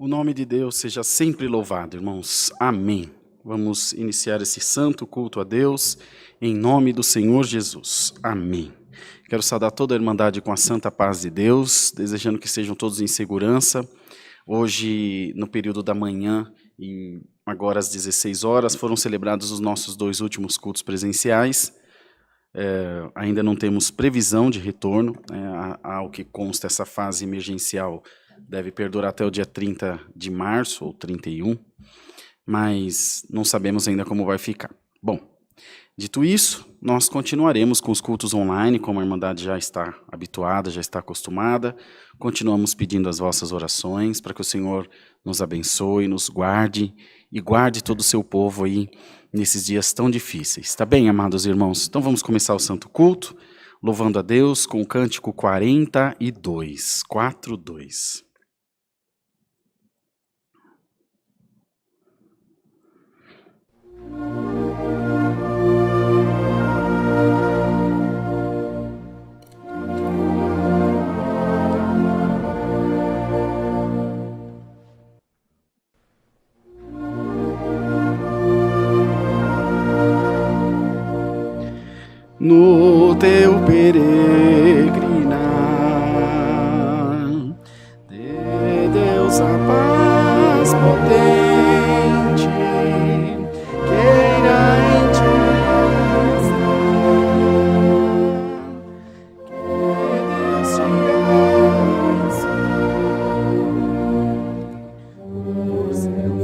O nome de Deus seja sempre louvado, irmãos. Amém. Vamos iniciar esse santo culto a Deus, em nome do Senhor Jesus. Amém. Quero saudar toda a Irmandade com a santa paz de Deus, desejando que estejam todos em segurança. Hoje, no período da manhã, agora às 16 horas, foram celebrados os nossos 2 últimos cultos presenciais. Ainda não temos previsão de retorno, ao que consta essa fase emergencial deve perdurar até o dia 30 de março ou 31, mas não sabemos ainda como vai ficar. Bom, dito isso, nós continuaremos com os cultos online, como a Irmandade já está habituada, já está acostumada. Continuamos pedindo as vossas orações para que o Senhor nos abençoe, nos guarde e guarde todo o seu povo aí nesses dias tão difíceis. Tá bem, amados irmãos? Então vamos começar o Santo Culto, louvando a Deus com o cântico 42, 4:2. No teu peregrinar, de Deus a paz potente, queira em ti estar, que Deus te abençoe, por seu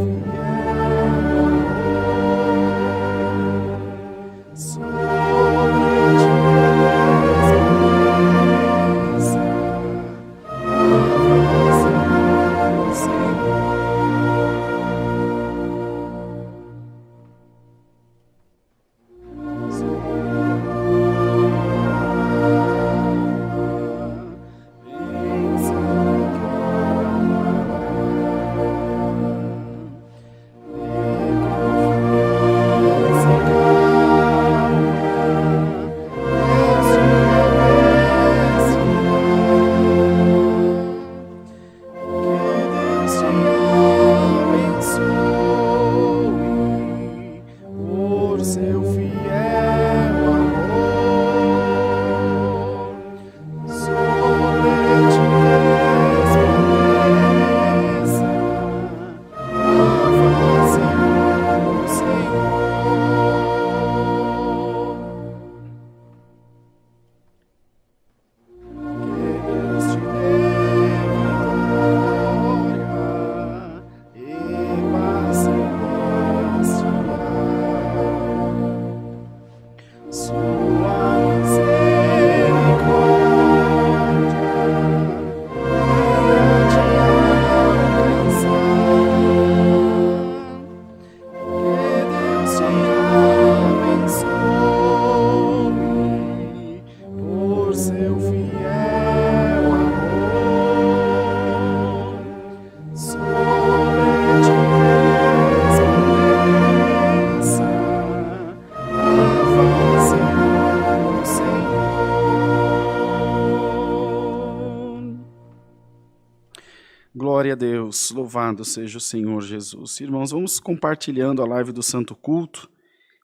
Glória a Deus, louvado seja o Senhor Jesus. Irmãos, vamos compartilhando a live do Santo Culto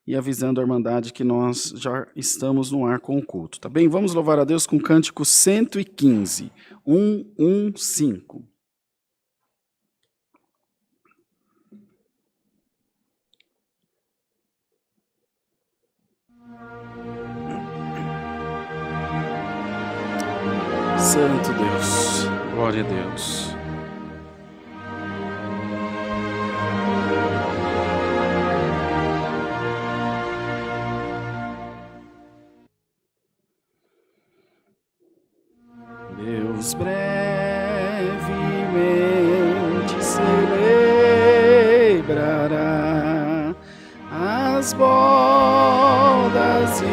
e avisando a Irmandade que nós já estamos no ar com o culto, tá bem? Vamos louvar a Deus com o cântico 115, 115. Santo Deus, glória a Deus. Deus brevemente celebrará as bodas de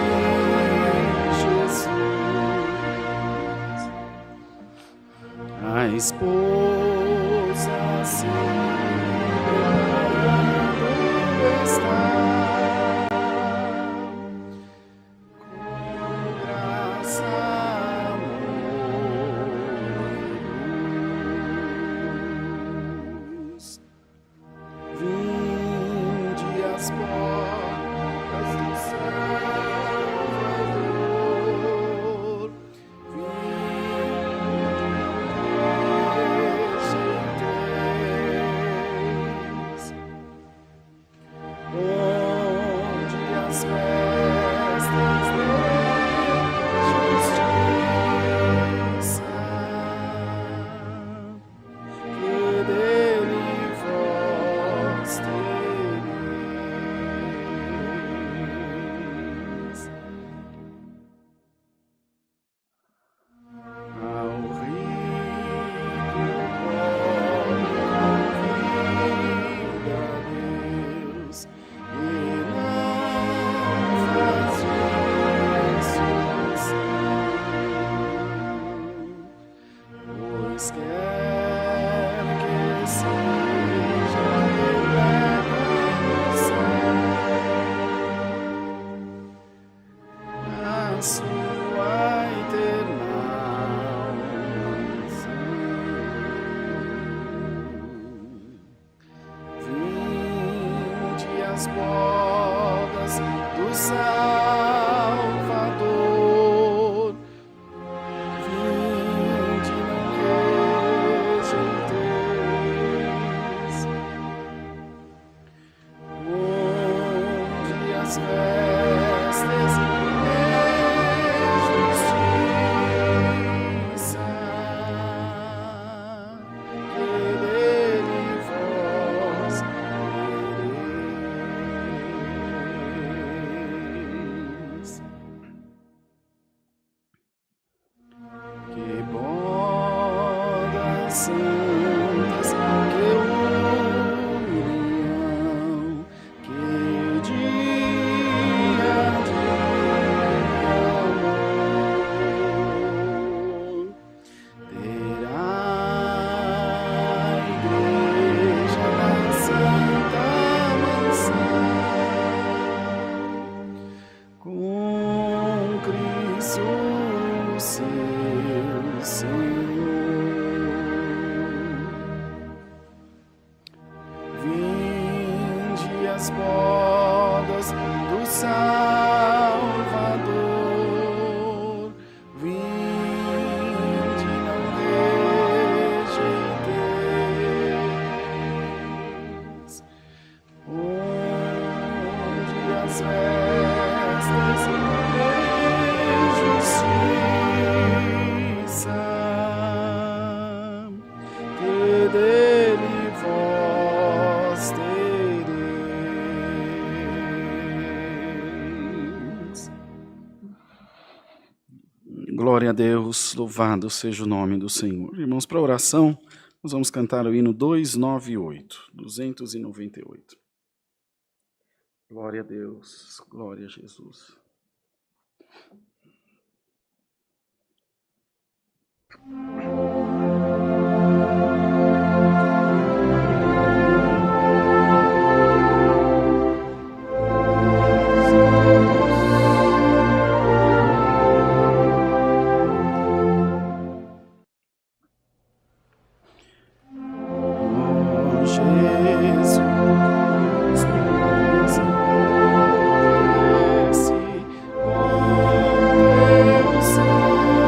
Jesus. A esposa se preparando está. seja quebrada no céu, a sua eterna mansão. Vinde as bodas do Salvador, vinde, não rejeiteis, onde as vestes de justiça, que dele vós quereis. Que bodas santas, que união, que dia de amor terá a igreja da Santa Mansão, com Cristo seu Senhor. Vinde as bodas do Salvador, vinde, não rejeiteis, onde as vestes de justiça, que dele vós tereis. Glória a Deus, louvado seja o nome do Senhor. Irmãos, para a oração, nós vamos cantar o hino 298. Glória a Deus, glória a Jesus. Oh, Jesus, nos engrandece com teus salvos.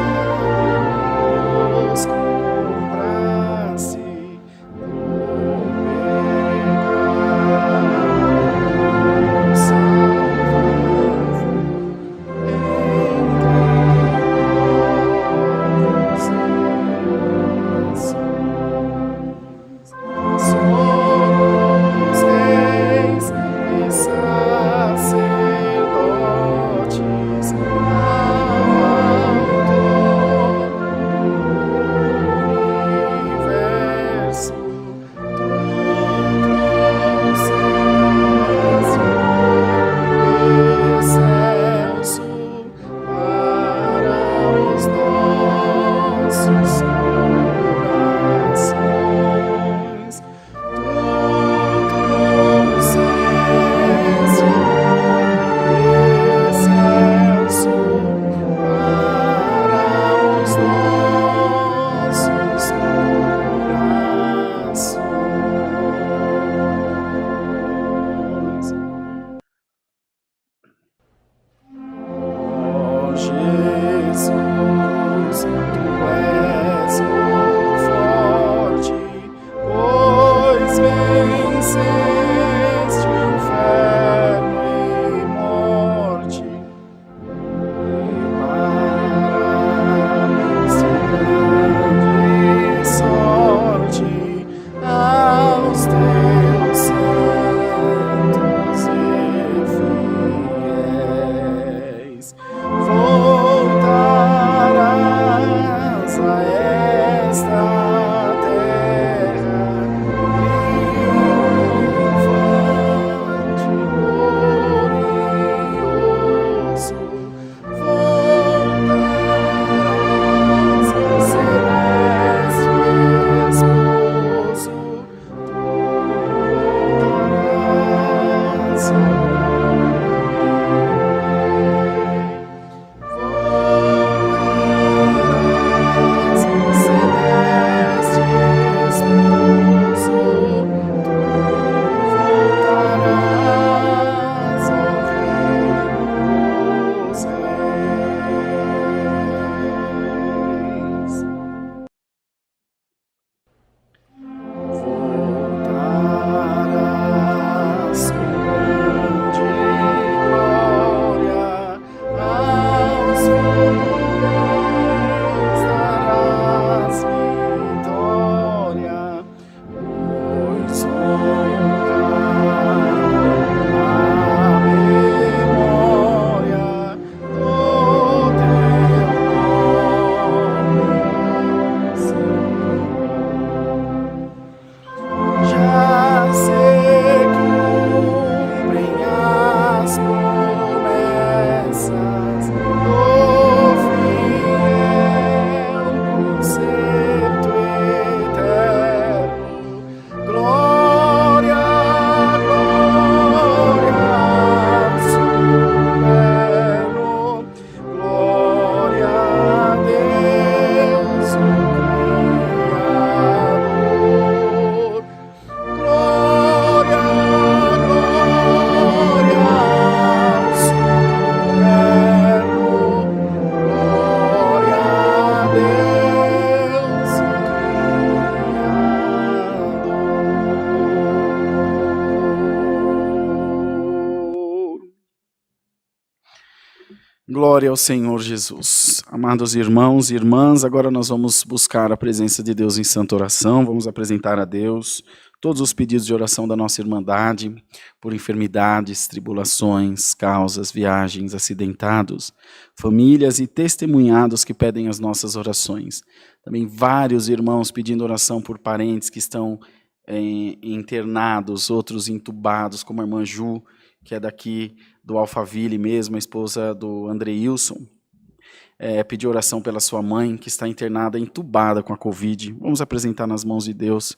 Glória ao Senhor Jesus. Amados irmãos e irmãs, agora nós vamos buscar a presença de Deus em santa oração, vamos apresentar a Deus todos os pedidos de oração da nossa irmandade, por enfermidades, tribulações, causas, viagens, acidentados, famílias e testemunhados que pedem as nossas orações. Também vários irmãos pedindo oração por parentes que estão internados, outros entubados, como a irmã Ju, que é daqui do Alphaville mesmo, a esposa do Andreilson. Pediu oração pela sua mãe, que está internada, entubada com a Covid. Vamos apresentar nas mãos de Deus.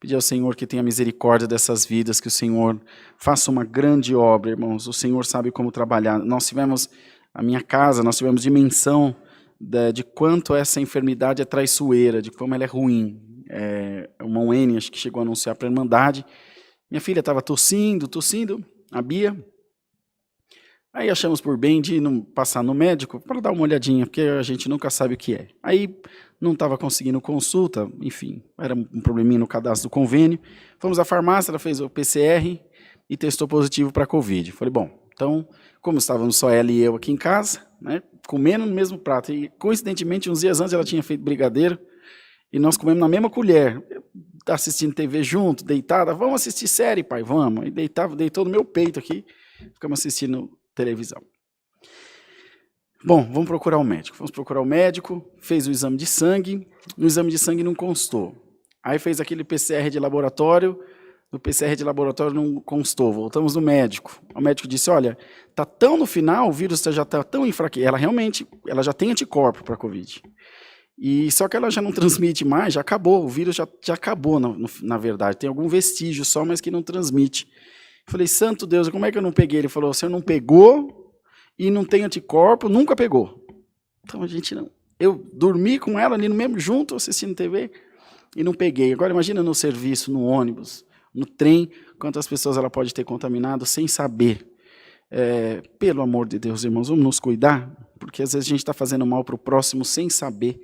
Pedir ao Senhor que tenha misericórdia dessas vidas, que o Senhor faça uma grande obra, irmãos. O Senhor sabe como trabalhar. Nós tivemos dimensão de quanto essa enfermidade é traiçoeira, de como ela é ruim. O irmão N, acho que chegou a anunciar para a Irmandade. Minha filha estava tossindo, a Bia. Aí achamos por bem de não passar no médico para dar uma olhadinha, porque a gente nunca sabe o que é. Aí não estava conseguindo consulta, enfim, era um probleminha no cadastro do convênio. Fomos à farmácia, ela fez o PCR e testou positivo para a Covid. Falei, bom, então, como estávamos só ela e eu aqui em casa, né, comendo no mesmo prato, e coincidentemente uns dias antes ela tinha feito brigadeiro, e nós comemos na mesma colher, assistindo TV junto, deitada, vamos assistir série, pai, vamos. E deitou no meu peito aqui, ficamos assistindo televisão. Bom, vamos procurar o médico. Fomos procurar o médico, fez o exame de sangue, no exame de sangue não constou. Aí fez aquele PCR de laboratório, no PCR de laboratório não constou, voltamos no médico. O médico disse, olha, está tão no final, o vírus já está tão enfraquecido, ela já tem anticorpo para a Covid. E só que ela já não transmite mais, já acabou, o vírus já acabou, na verdade. Tem algum vestígio só, mas que não transmite. Eu falei, santo Deus, como é que eu não peguei? Ele falou, você não pegou e não tem anticorpo, nunca pegou. Então a gente não... Eu dormi com ela ali no mesmo, junto, assistindo TV, e não peguei. Agora imagina no serviço, no ônibus, no trem, quantas pessoas ela pode ter contaminado sem saber. Pelo amor de Deus, irmãos, vamos nos cuidar, porque às vezes a gente está fazendo mal para o próximo sem saber.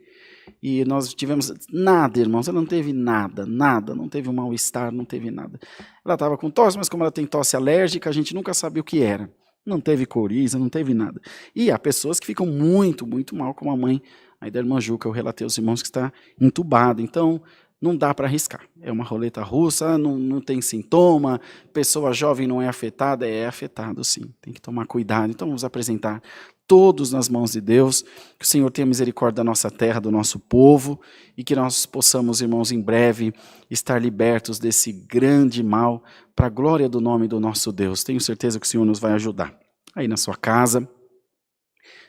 E nós tivemos nada, irmãos, ela não teve nada, não teve um mal-estar, não teve nada. Ela estava com tosse, mas como ela tem tosse alérgica, a gente nunca sabia o que era. Não teve coriza, não teve nada. E há pessoas que ficam muito, muito mal, como a mãe aí da irmã Ju, que eu relatei aos irmãos, que está entubada. Então, não dá para arriscar. É uma roleta russa, não tem sintoma, pessoa jovem não é afetada, é afetado sim. Tem que tomar cuidado. Então, vamos apresentar todos nas mãos de Deus, que o Senhor tenha misericórdia da nossa terra, do nosso povo, e que nós possamos, irmãos, em breve, estar libertos desse grande mal, para a glória do nome do nosso Deus. Tenho certeza que o Senhor nos vai ajudar. Aí na sua casa,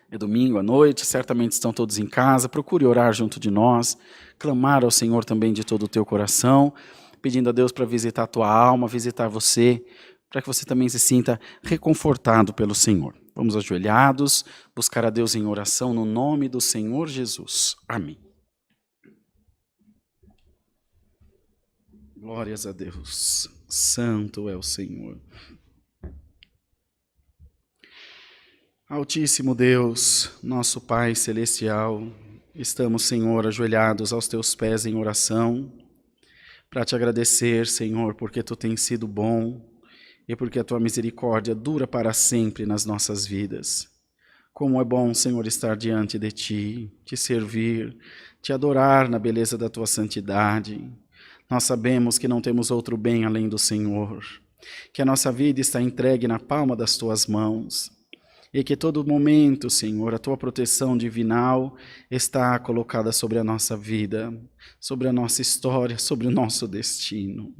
é domingo à noite, certamente estão todos em casa, procure orar junto de nós, clamar ao Senhor também de todo o teu coração, pedindo a Deus para visitar a tua alma, visitar você, para que você também se sinta reconfortado pelo Senhor. Vamos ajoelhados, buscar a Deus em oração no nome do Senhor Jesus. Amém. Glórias a Deus. Santo é o Senhor. Altíssimo Deus, nosso Pai Celestial, estamos, Senhor, ajoelhados aos teus pés em oração, para te agradecer, Senhor, porque tu tens sido bom, e porque a tua misericórdia dura para sempre nas nossas vidas. Como é bom, Senhor, estar diante de ti, te servir, te adorar na beleza da tua santidade. Nós sabemos que não temos outro bem além do Senhor, que a nossa vida está entregue na palma das tuas mãos, e que todo momento, Senhor, a tua proteção divinal está colocada sobre a nossa vida, sobre a nossa história, sobre o nosso destino.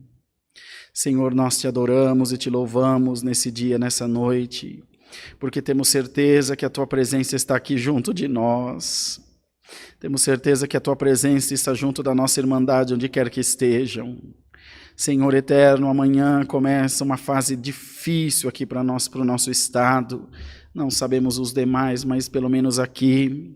Senhor, nós te adoramos e te louvamos nesse dia, nessa noite, porque temos certeza que a tua presença está aqui junto de nós. Temos certeza que a tua presença está junto da nossa irmandade, onde quer que estejam. Senhor eterno, amanhã começa uma fase difícil aqui para nós, para o nosso estado. Não sabemos os demais, mas pelo menos aqui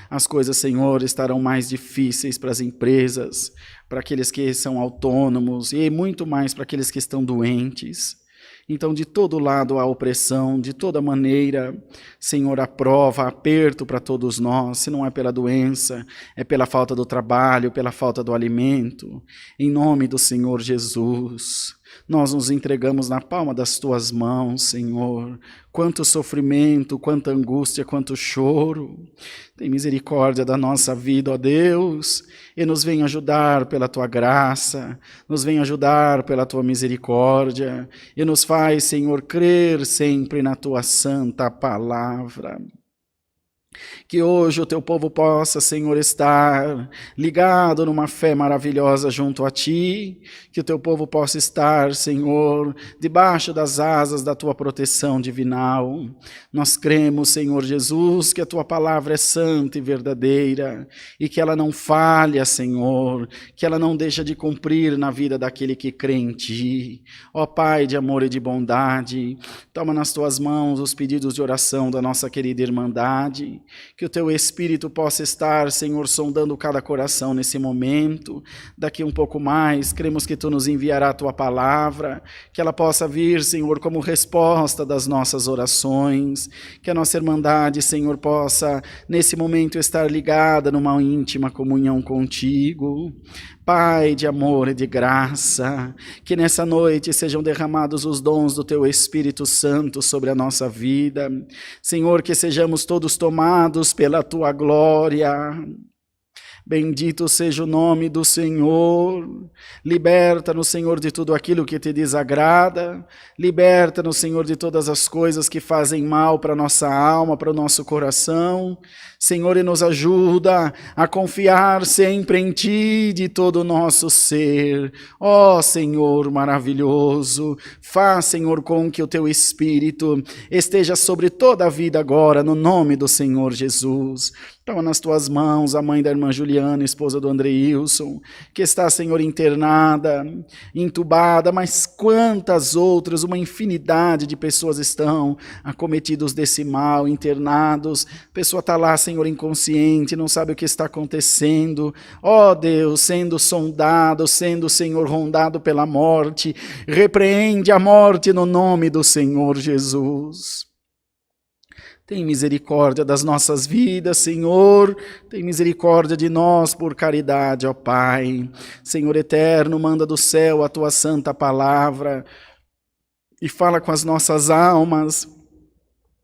as coisas, Senhor, estarão mais difíceis para as empresas, para aqueles que são autônomos e muito mais para aqueles que estão doentes. Então, de todo lado há opressão, de toda maneira, Senhor, a prova, aperto para todos nós, se não é pela doença, é pela falta do trabalho, pela falta do alimento. Em nome do Senhor Jesus, Nós nos entregamos na palma das tuas mãos, Senhor. Quanto sofrimento, quanta angústia, quanto choro. Tem misericórdia da nossa vida, ó Deus, e nos vem ajudar pela tua graça, nos vem ajudar pela tua misericórdia, e nos faz, Senhor, crer sempre na tua santa palavra. Que hoje o teu povo possa, Senhor, estar ligado numa fé maravilhosa junto a ti, que o teu povo possa estar, Senhor, debaixo das asas da tua proteção divinal. Nós cremos, Senhor Jesus, que a tua palavra é santa e verdadeira, e que ela não falha, Senhor, que ela não deixa de cumprir na vida daquele que crê em ti. Ó Pai de amor e de bondade, toma nas tuas mãos os pedidos de oração da nossa querida Irmandade, que o teu Espírito possa estar, Senhor, sondando cada coração nesse momento. Daqui um pouco mais, cremos que tu nos enviará a tua palavra, que ela possa vir, Senhor, como resposta das nossas orações, que a nossa Irmandade, Senhor, possa, nesse momento, estar ligada numa íntima comunhão contigo. Pai de amor e de graça, que nessa noite sejam derramados os dons do Teu Espírito Santo sobre a nossa vida. Senhor, que sejamos todos tomados pela Tua glória. Bendito seja o nome do Senhor. Liberta-nos, Senhor, de tudo aquilo que te desagrada. Liberta-nos, Senhor, de todas as coisas que fazem mal para a nossa alma, para o nosso coração. Senhor, e nos ajuda a confiar sempre em Ti de todo o nosso ser. Ó Senhor maravilhoso, faz, Senhor, com que o Teu Espírito esteja sobre toda a vida agora, no nome do Senhor Jesus. Toma nas Tuas mãos a mãe da irmã Juliana, esposa do Andreilson, que está, Senhor, internada, entubada, mas quantas outras, uma infinidade de pessoas estão acometidos desse mal, internados. A pessoa está lá, Senhor, inconsciente, não sabe o que está acontecendo. Ó Deus, sendo sondado, sendo, Senhor, rondado pela morte, repreende a morte no nome do Senhor Jesus. Tem misericórdia das nossas vidas, Senhor. Tem misericórdia de nós por caridade, ó Pai. Senhor eterno, manda do céu a Tua santa palavra e fala com as nossas almas.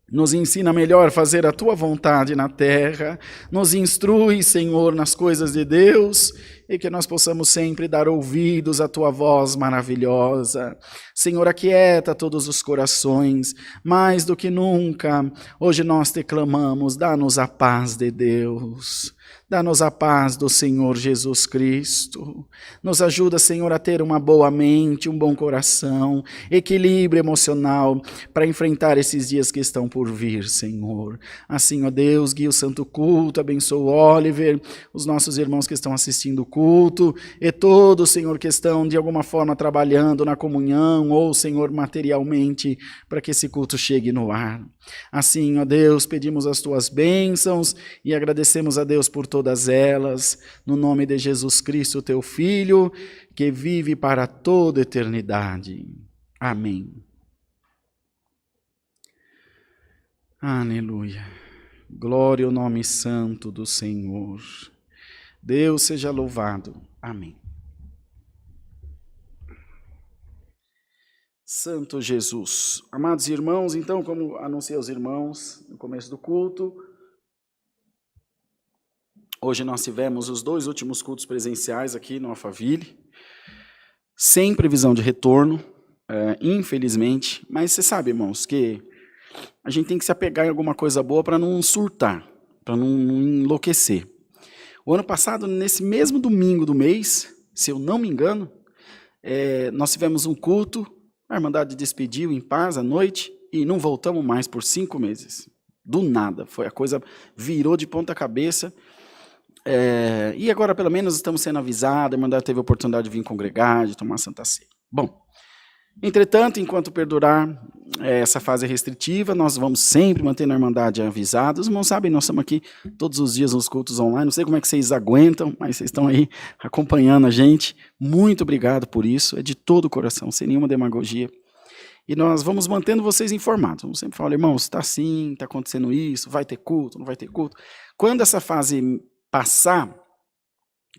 Nos ensina melhor fazer a Tua vontade na terra. Nos instrui, Senhor, nas coisas de Deus, e que nós possamos sempre dar ouvidos à Tua voz maravilhosa. Senhor, aquieta todos os corações, mais do que nunca. Hoje nós te clamamos, dá-nos a paz de Deus. Dá-nos a paz do Senhor Jesus Cristo. Nos ajuda, Senhor, a ter uma boa mente, um bom coração, equilíbrio emocional para enfrentar esses dias que estão por vir, Senhor. Assim, ó Deus, guia o santo culto, abençoa o Oliver, os nossos irmãos que estão assistindo o culto e todos, Senhor, que estão de alguma forma trabalhando na comunhão ou, Senhor, materialmente para que esse culto chegue no ar. Assim, ó Deus, pedimos as Tuas bênçãos e agradecemos a Deus por todas elas, no nome de Jesus Cristo, Teu Filho, que vive para toda a eternidade. Amém. Aleluia. Glória ao nome santo do Senhor. Deus seja louvado. Amém. Santo Jesus. Amados irmãos, então, como anunciei aos irmãos no começo do culto, hoje nós tivemos os 2 últimos cultos presenciais aqui no Alphaville, sem previsão de retorno, infelizmente, mas você sabe, irmãos, que a gente tem que se apegar em alguma coisa boa para não surtar, para não enlouquecer. O ano passado, nesse mesmo domingo do mês, se eu não me engano, nós tivemos um culto, a Irmandade despediu em paz à noite e não voltamos mais por 5 meses. Do nada, a coisa virou de ponta cabeça. E agora, pelo menos, estamos sendo avisados, a Irmandade teve a oportunidade de vir congregar, de tomar Santa Ceia. Bom, entretanto, enquanto perdurar essa fase restritiva, nós vamos sempre mantendo a Irmandade avisada. Os irmãos sabem, nós estamos aqui todos os dias nos cultos online, não sei como é que vocês aguentam, mas vocês estão aí acompanhando a gente. Muito obrigado por isso, é de todo o coração, sem nenhuma demagogia. E nós vamos mantendo vocês informados. Vamos sempre falar, irmãos, está assim, está acontecendo isso, vai ter culto, não vai ter culto. Quando essa fase passar,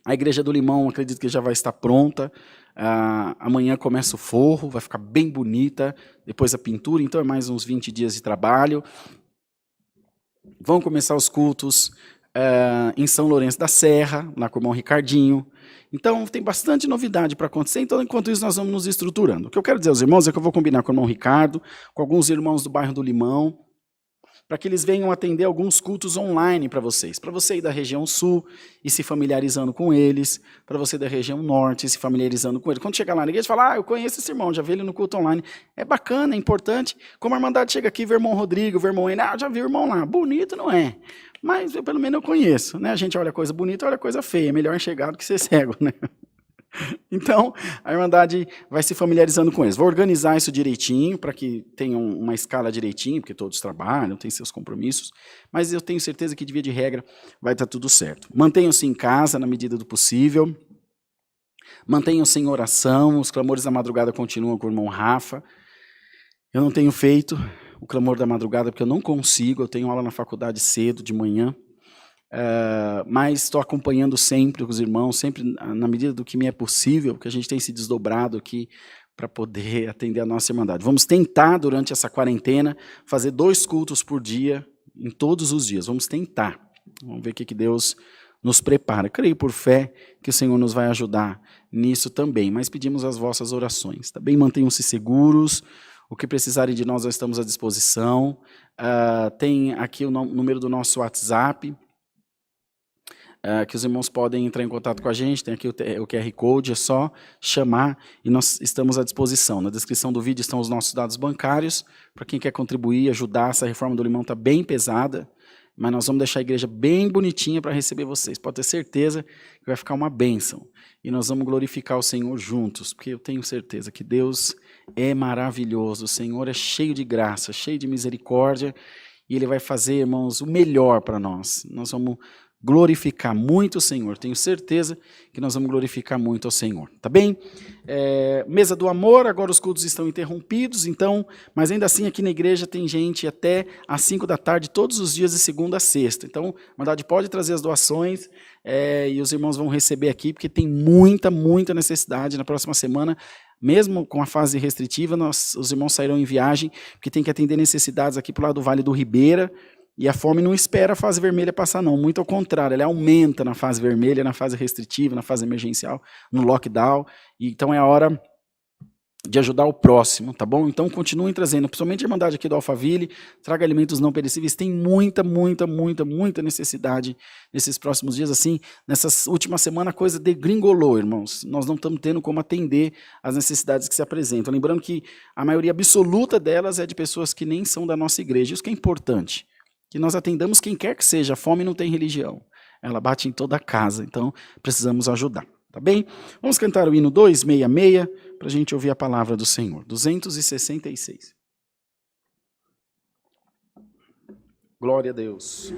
a Igreja do Limão, acredito que já vai estar pronta. Amanhã começa o forro, vai ficar bem bonita, depois a pintura, então é mais uns 20 dias de trabalho. Vão começar os cultos em São Lourenço da Serra, lá com o irmão Ricardinho. Então, tem bastante novidade para acontecer, então, enquanto isso, nós vamos nos estruturando. O que eu quero dizer aos irmãos é que eu vou combinar com o irmão Ricardo, com alguns irmãos do bairro do Limão, para que eles venham atender alguns cultos online para você ir da região sul e se familiarizando com eles, para você da região norte e se familiarizando com eles. Quando chegar lá na igreja, fala, eu conheço esse irmão, já vi ele no culto online. É bacana, é importante. Como a Irmandade chega aqui, vê o irmão Rodrigo, vê o irmão Ené, já vi o irmão lá. Bonito não é, mas pelo menos eu conheço. Né? A gente olha coisa bonita, olha coisa feia. É melhor enxergar do que ser cego, né? Então, a Irmandade vai se familiarizando com eles. Vou organizar isso direitinho, para que tenham uma escala direitinho, porque todos trabalham, têm seus compromissos, mas eu tenho certeza que, de via de regra, vai estar tudo certo. Mantenham-se em casa, na medida do possível. Mantenham-se em oração, os clamores da madrugada continuam com o irmão Rafa. Eu não tenho feito o clamor da madrugada, porque eu não consigo, eu tenho aula na faculdade cedo, de manhã, mas estou acompanhando sempre os irmãos, sempre na medida do que me é possível, porque a gente tem se desdobrado aqui para poder atender a nossa Irmandade. Vamos tentar, durante essa quarentena, fazer 2 cultos por dia, em todos os dias. Vamos tentar. Vamos ver o que Deus nos prepara. Creio por fé que o Senhor nos vai ajudar nisso também, mas pedimos as vossas orações. Também mantenham-se seguros. O que precisarem de nós estamos à disposição. Tem aqui o número do nosso WhatsApp, que os irmãos podem entrar em contato com a gente, tem aqui o QR Code, é só chamar e nós estamos à disposição. Na descrição do vídeo estão os nossos dados bancários, para quem quer contribuir, ajudar. Essa reforma do Limão está bem pesada, mas nós vamos deixar a igreja bem bonitinha para receber vocês. Pode ter certeza que vai ficar uma bênção. E nós vamos glorificar o Senhor juntos, porque eu tenho certeza que Deus é maravilhoso, o Senhor é cheio de graça, cheio de misericórdia, e Ele vai fazer, irmãos, o melhor para nós. Nós vamos glorificar muito o Senhor. Tenho certeza que nós vamos glorificar muito ao Senhor. Tá bem? Mesa do amor, agora os cultos estão interrompidos, então, mas ainda assim aqui na igreja tem gente até às 5 da tarde, todos os dias de segunda a sexta. Então, a Irmandade pode trazer as doações e os irmãos vão receber aqui, porque tem muita, muita necessidade. Na próxima semana, mesmo com a fase restritiva, os irmãos sairão em viagem, porque tem que atender necessidades aqui para o lado do Vale do Ribeira. E a fome não espera a fase vermelha passar, não. Muito ao contrário, ela aumenta na fase vermelha, na fase restritiva, na fase emergencial, no lockdown. E então é a hora de ajudar o próximo, tá bom? Então continuem trazendo, principalmente a Irmandade aqui do Alphaville, traga alimentos não perecíveis. Tem muita, muita, muita, muita necessidade nesses próximos dias. Assim, nessas últimas semanas a coisa degringolou, irmãos. Nós não estamos tendo como atender as necessidades que se apresentam. Lembrando que a maioria absoluta delas é de pessoas que nem são da nossa igreja. Isso que é importante. Que nós atendamos quem quer que seja. A fome não tem religião. Ela bate em toda a casa, então precisamos ajudar. Tá bem? Vamos cantar o hino 266 para a gente ouvir a palavra do Senhor. 266. Glória a Deus.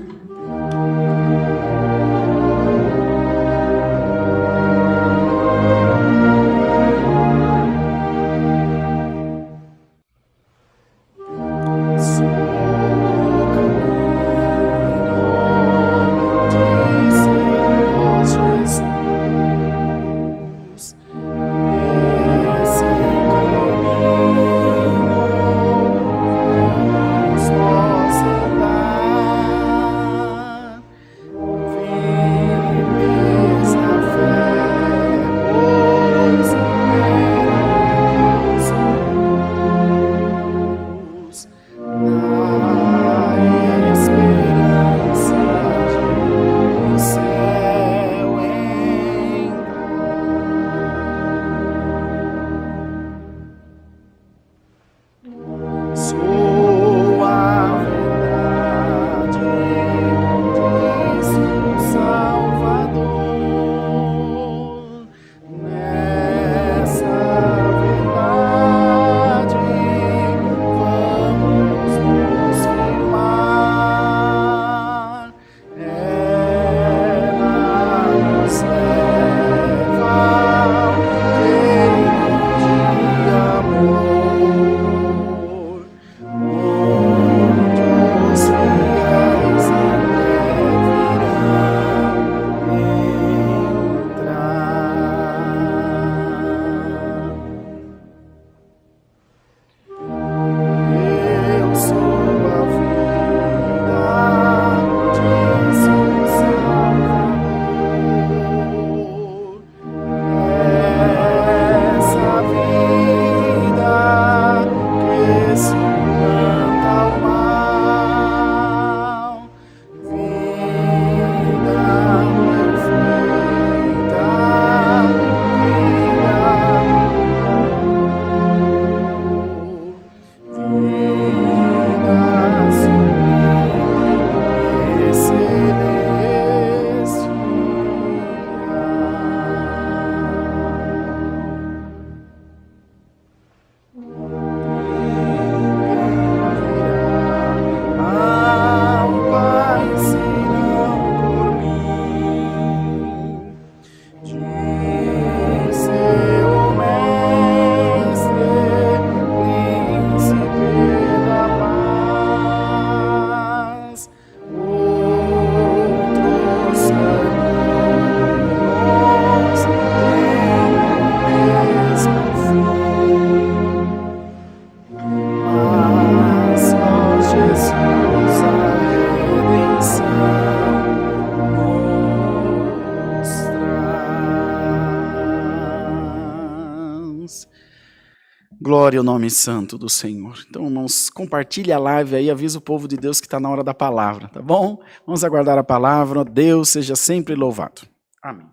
Glória ao nome santo do Senhor. Então, irmãos, compartilhe a live aí, avisa o povo de Deus que está na hora da palavra, tá bom? Vamos aguardar a palavra. Deus seja sempre louvado. Amém.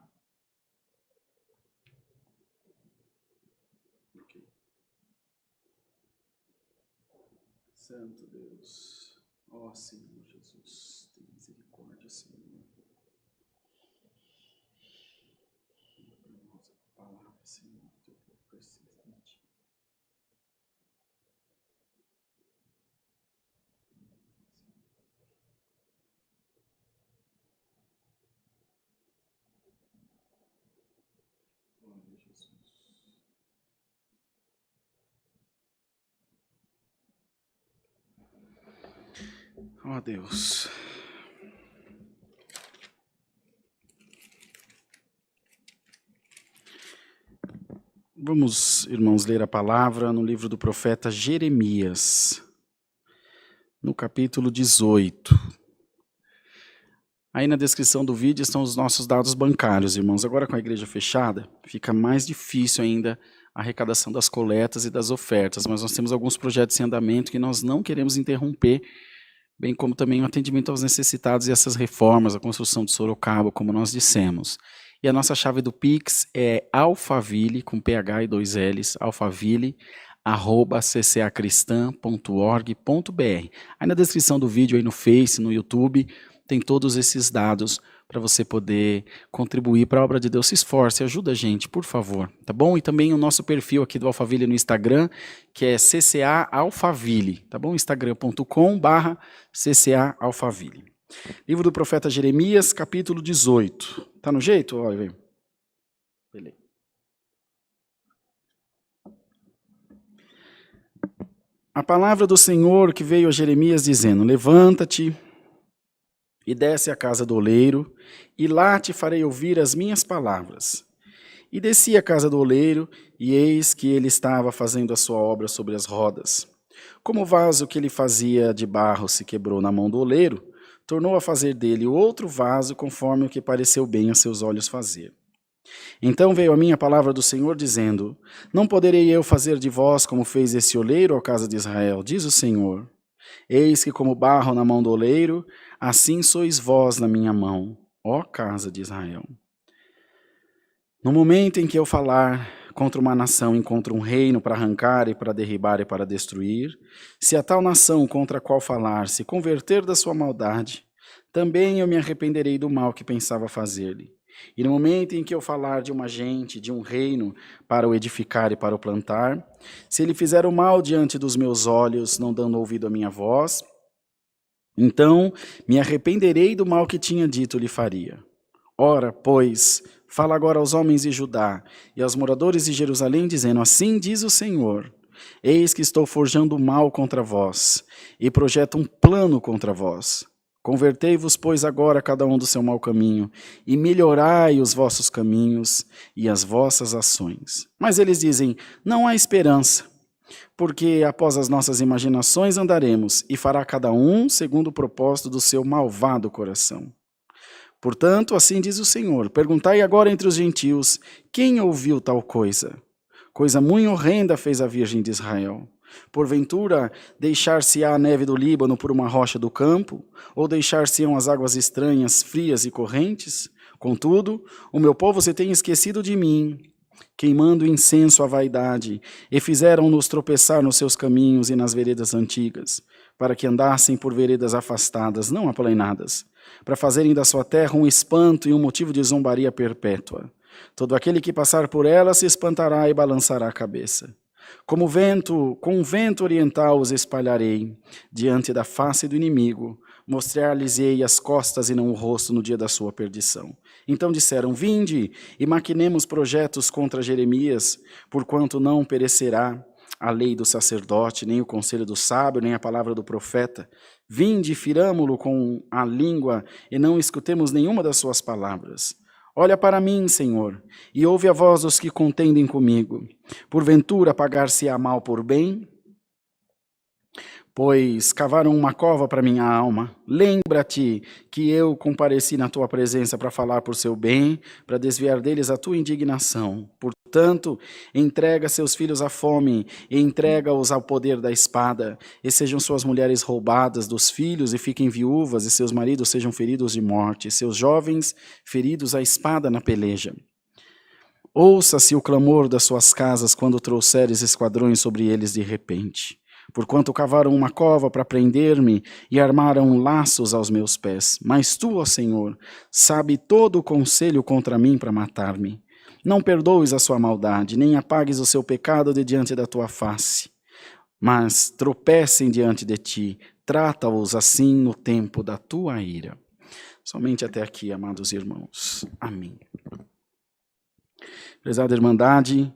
Santo Deus, ó Senhor Jesus, tem misericórdia, Senhor. Palavra, Senhor, teu povo precisa de ti. Glória a Jesus. Ó Deus. Vamos, irmãos, ler a palavra no livro do profeta Jeremias, no capítulo 18. Aí na descrição do vídeo estão os nossos dados bancários, irmãos. Agora com a igreja fechada, fica mais difícil ainda a arrecadação das coletas e das ofertas, mas nós temos alguns projetos em andamento que nós não queremos interromper, bem como também o atendimento aos necessitados e essas reformas, a construção de Sorocaba, como nós dissemos. E a nossa chave do Pix é alfaville, com PH e 2 L's, alfaville@ccacristã.org.br. Aí na descrição do vídeo, aí no Face, no YouTube, tem todos esses dados para você poder contribuir para a obra de Deus. Se esforce, ajuda a gente, por favor, tá bom? E também o nosso perfil aqui do Alphaville no Instagram, que é CCA Alphaville, tá bom? instagram.com/CCA Alphaville. Livro do profeta Jeremias, capítulo 18. Tá no jeito? Olha, vem. Beleza. A palavra do Senhor que veio a Jeremias dizendo: levanta-te e desce à casa do oleiro, e lá te farei ouvir as minhas palavras. E desci à casa do oleiro, e eis que ele estava fazendo a sua obra sobre as rodas. Como o vaso que ele fazia de barro se quebrou na mão do oleiro, tornou a fazer dele outro vaso conforme o que pareceu bem a seus olhos fazer. Então veio a mim a palavra do Senhor dizendo: não poderei eu fazer de vós como fez esse oleiro, ó casa de Israel, diz o Senhor. Eis que como barro na mão do oleiro, assim sois vós na minha mão, ó casa de Israel. No momento em que eu falar contra uma nação e contra um reino para arrancar e para derribar e para destruir, se a tal nação contra a qual falar se converter da sua maldade, também eu me arrependerei do mal que pensava fazer-lhe. E no momento em que eu falar de uma gente, de um reino, para o edificar e para o plantar, se ele fizer o mal diante dos meus olhos, não dando ouvido à minha voz, então me arrependerei do mal que tinha dito lhe faria. Ora, pois, fala agora aos homens de Judá e aos moradores de Jerusalém, dizendo: assim diz o Senhor, eis que estou forjando mal contra vós, e projeto um plano contra vós. Convertei-vos, pois, agora cada um do seu mau caminho, e melhorai os vossos caminhos e as vossas ações. Mas eles dizem: não há esperança, porque após as nossas imaginações andaremos, e fará cada um segundo o propósito do seu malvado coração. Portanto, assim diz o Senhor: perguntai agora entre os gentios, quem ouviu tal coisa? Coisa muito horrenda fez a Virgem de Israel. Porventura, deixar-se-á a neve do Líbano por uma rocha do campo? Ou deixar-se-ão as águas estranhas, frias e correntes? Contudo, o meu povo se tem esquecido de mim, queimando incenso à vaidade, e fizeram-nos tropeçar nos seus caminhos e nas veredas antigas, para que andassem por veredas afastadas, não aplainadas, para fazerem da sua terra um espanto e um motivo de zombaria perpétua. Todo aquele que passar por ela se espantará e balançará a cabeça. Com o vento oriental os espalharei diante da face do inimigo, mostrar-lhes-ei as costas e não o rosto no dia da sua perdição. Então disseram: vinde e maquinemos projetos contra Jeremias, porquanto não perecerá a lei do sacerdote, nem o conselho do sábio, nem a palavra do profeta. Vinde e firamo-lo com a língua, e não escutemos nenhuma das suas palavras. Olha para mim, Senhor, e ouve a voz dos que contendem comigo. Porventura pagar-se-á mal por bem? Pois cavaram uma cova para minha alma. Lembra-te que eu compareci na tua presença para falar por seu bem, para desviar deles a tua indignação. Portanto, entrega seus filhos à fome, e entrega-os ao poder da espada, e sejam suas mulheres roubadas dos filhos, e fiquem viúvas, e seus maridos sejam feridos de morte, e seus jovens feridos à espada na peleja. Ouça-se o clamor das suas casas quando trouxeres esquadrões sobre eles de repente. Porquanto cavaram uma cova para prender-me e armaram laços aos meus pés. Mas tu, ó Senhor, sabe todo o conselho contra mim para matar-me. Não perdoes a sua maldade, nem apagues o seu pecado de diante da tua face. Mas tropecem diante de ti, trata-os assim no tempo da tua ira. Somente até aqui, amados irmãos. Amém. Prezada Irmandade,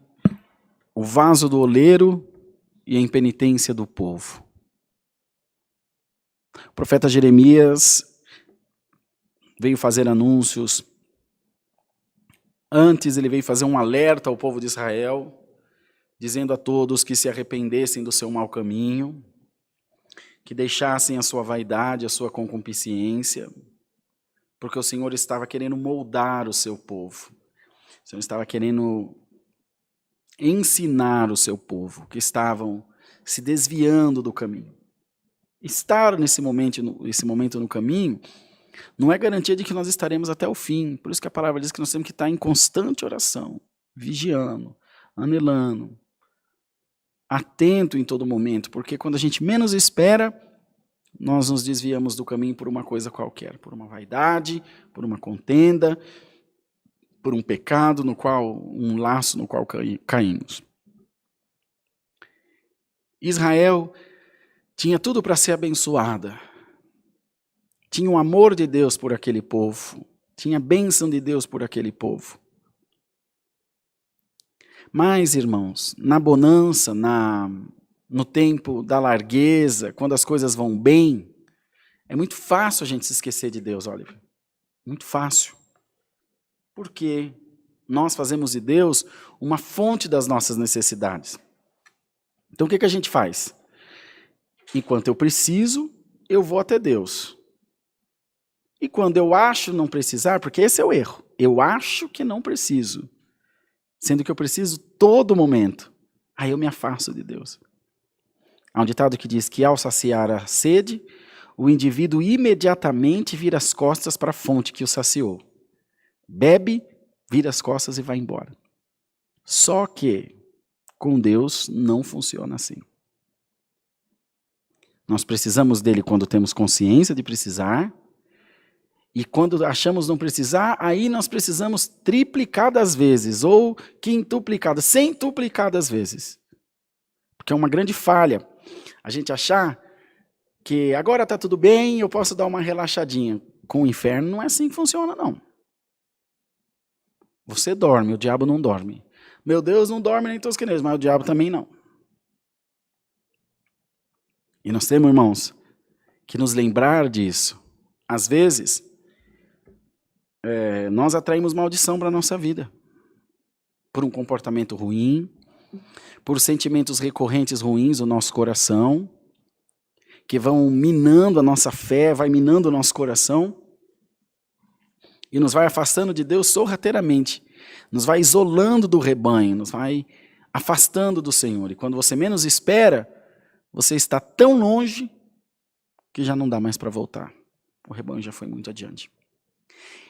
o vaso do oleiro e a impenitência do povo. O profeta Jeremias veio fazer anúncios. Antes ele veio fazer um alerta ao povo de Israel, dizendo a todos que se arrependessem do seu mau caminho, que deixassem a sua vaidade, a sua concupiscência, porque o Senhor estava querendo moldar o seu povo. O Senhor estava querendo ensinar o seu povo, que estavam se desviando do caminho. Estar nesse momento no caminho não é garantia de que nós estaremos até o fim. Por isso que a palavra diz que nós temos que estar em constante oração, vigiando, anelando, atento em todo momento, porque quando a gente menos espera, nós nos desviamos do caminho por uma coisa qualquer, por uma vaidade, por uma contenda, por um pecado um laço no qual caímos. Israel tinha tudo para ser abençoada. Tinha o amor de Deus por aquele povo. Tinha a bênção de Deus por aquele povo. Mas, irmãos, na bonança, no tempo da largueza, quando as coisas vão bem, é muito fácil a gente se esquecer de Deus, olha. Muito fácil. Porque nós fazemos de Deus uma fonte das nossas necessidades. Então o que a gente faz? Enquanto eu preciso, eu vou até Deus. E quando eu acho não precisar, porque esse é o erro, eu acho que não preciso, sendo que eu preciso todo momento, aí eu me afasto de Deus. Há um ditado que diz que ao saciar a sede, o indivíduo imediatamente vira as costas para a fonte que o saciou. Bebe, vira as costas e vai embora. Só que com Deus não funciona assim. Nós precisamos dele quando temos consciência de precisar, e quando achamos não precisar, aí nós precisamos triplicadas vezes, ou quintuplicadas, centuplicadas vezes. Porque é uma grande falha a gente achar que agora está tudo bem, eu posso dar uma relaxadinha. Com o inferno não é assim que funciona, não. Você dorme, o diabo não dorme. Meu Deus não dorme nem tosquenez, mas o diabo também não. E nós temos, irmãos, que nos lembrar disso. Às vezes, nós atraímos maldição para a nossa vida. Por um comportamento ruim, por sentimentos recorrentes ruins no nosso coração, que vão minando a nossa fé, vai minando o nosso coração, e nos vai afastando de Deus sorrateiramente, nos vai isolando do rebanho, nos vai afastando do Senhor. E quando você menos espera, você está tão longe que já não dá mais para voltar. O rebanho já foi muito adiante.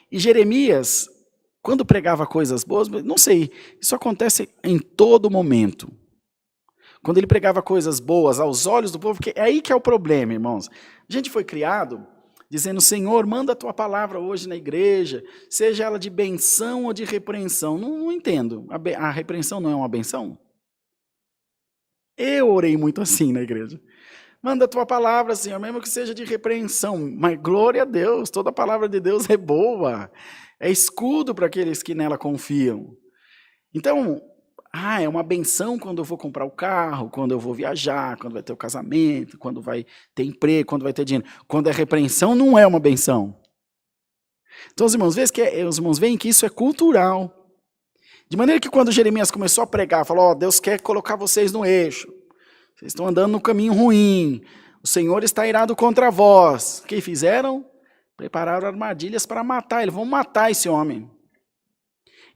E Jeremias, quando pregava coisas boas, não sei, isso acontece em todo momento. Quando ele pregava coisas boas aos olhos do povo, porque é aí que é o problema, irmãos. A gente foi criado dizendo, Senhor, manda a tua palavra hoje na igreja, seja ela de benção ou de repreensão. Não entendo. A repreensão não é uma benção? Eu orei muito assim na igreja. Manda a tua palavra, Senhor, mesmo que seja de repreensão. Mas glória a Deus, toda a palavra de Deus é boa. É escudo para aqueles que nela confiam. Então, é uma benção quando eu vou comprar o carro, quando eu vou viajar, quando vai ter o casamento, quando vai ter emprego, quando vai ter dinheiro. Quando é repreensão, não é uma benção. Então os irmãos veem que isso é cultural. De maneira que quando Jeremias começou a pregar, falou, Deus quer colocar vocês no eixo. Vocês estão andando no caminho ruim. O Senhor está irado contra vós. O que fizeram? Prepararam armadilhas para matar ele. Vamos matar esse homem.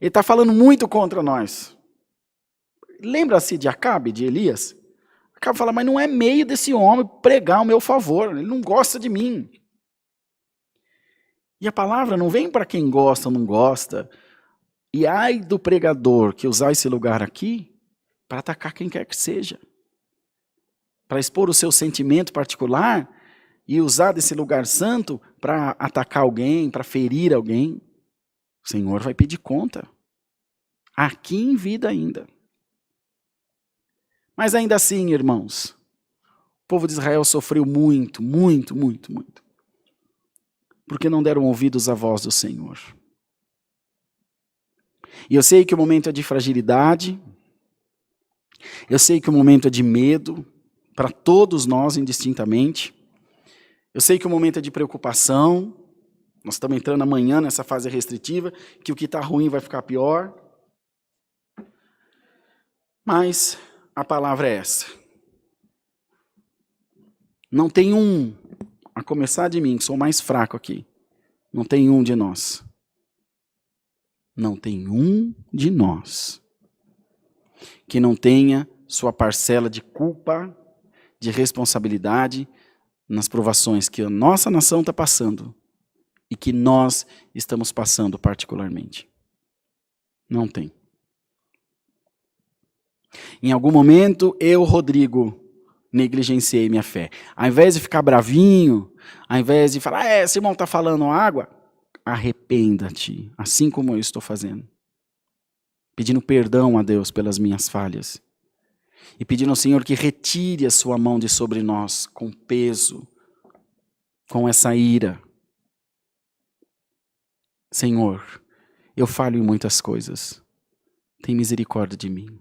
Ele está falando muito contra nós. Lembra-se de Acabe, de Elias? Acabe fala, mas não é meio desse homem pregar ao meu favor, ele não gosta de mim. E a palavra não vem para quem gosta ou não gosta. E ai do pregador que usar esse lugar aqui para atacar quem quer que seja. Para expor o seu sentimento particular e usar desse lugar santo para atacar alguém, para ferir alguém. O Senhor vai pedir conta. Aqui em vida ainda. Mas ainda assim, irmãos, o povo de Israel sofreu muito, muito, muito, muito. Porque não deram ouvidos à voz do Senhor. E eu sei que o momento é de fragilidade, eu sei que o momento é de medo, para todos nós indistintamente. Eu sei que o momento é de preocupação, nós estamos entrando amanhã nessa fase restritiva, que o que está ruim vai ficar pior. Mas a palavra é essa. Não tem um, a começar de mim, que sou o mais fraco aqui, não tem um de nós. Não tem um de nós que não tenha sua parcela de culpa, de responsabilidade nas provações que a nossa nação está passando e que nós estamos passando particularmente. Não tem. Em algum momento, eu, Rodrigo, negligenciei minha fé. Ao invés de ficar bravinho, ao invés de falar, esse irmão está falando água, arrependa-te, assim como eu estou fazendo. Pedindo perdão a Deus pelas minhas falhas. E pedindo ao Senhor que retire a sua mão de sobre nós com peso, com essa ira. Senhor, eu falho em muitas coisas. Tem misericórdia de mim.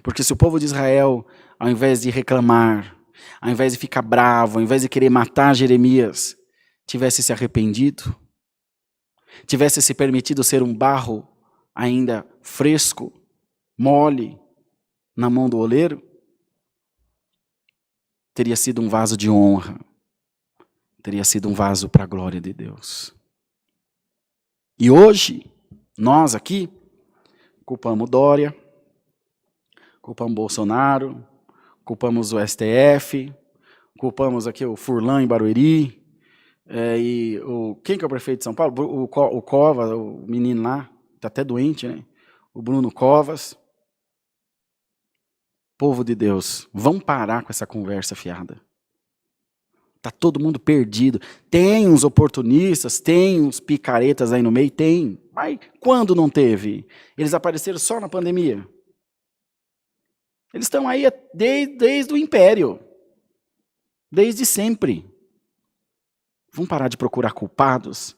Porque se o povo de Israel, ao invés de reclamar, ao invés de ficar bravo, ao invés de querer matar Jeremias, tivesse se arrependido, tivesse se permitido ser um barro ainda fresco, mole, na mão do oleiro, teria sido um vaso de honra, teria sido um vaso para a glória de Deus. E hoje, nós aqui, culpamos Dória, culpamos Bolsonaro, culpamos o STF, culpamos aqui o Furlan em Barueri, quem que é o prefeito de São Paulo? O Covas, o menino lá, está até doente, né? O Bruno Covas. Povo de Deus, vamos parar com essa conversa fiada. Está todo mundo perdido. Tem uns oportunistas, tem uns picaretas aí no meio, tem. Mas quando não teve? Eles apareceram só na pandemia. Eles estão aí desde o Império. Desde sempre. Vamos parar de procurar culpados?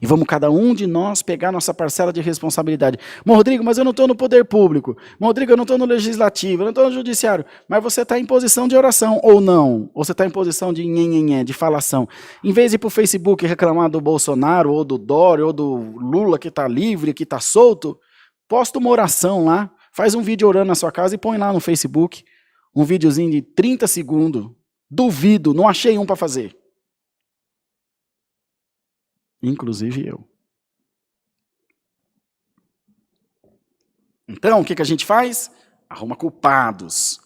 E vamos cada um de nós pegar nossa parcela de responsabilidade. Rodrigo, mas eu não estou no poder público. Rodrigo, eu não estou no legislativo, eu não estou no judiciário. Mas você está em posição de oração, ou não? Ou você está em posição de nhenhenhé, de falação. Em vez de ir para o Facebook reclamar do Bolsonaro, ou do Dória, ou do Lula que está livre, que está solto, posta uma oração lá, faz um vídeo orando na sua casa e põe lá no Facebook. Um videozinho de 30 segundos. Duvido, não achei um para fazer. Inclusive eu. Então, o que a gente faz? Arruma culpados.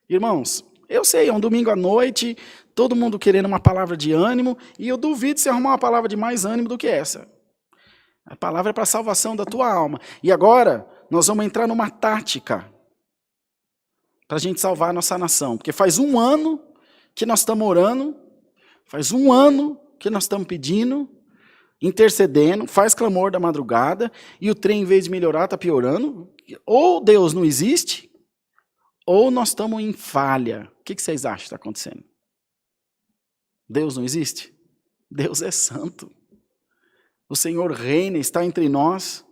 Irmãos, eu sei, é um domingo à noite, todo mundo querendo uma palavra de ânimo, e eu duvido se arrumar uma palavra de mais ânimo do que essa. A palavra é para a salvação da tua alma. E agora, nós vamos entrar numa tática para a gente salvar a nossa nação. Porque faz um ano que nós estamos orando, faz um ano que nós estamos pedindo, intercedendo, faz clamor da madrugada, e o trem, em vez de melhorar, está piorando. Ou Deus não existe, ou nós estamos em falha. O que vocês acham que está acontecendo? Deus não existe? Deus é santo. O Senhor reina, está entre nós.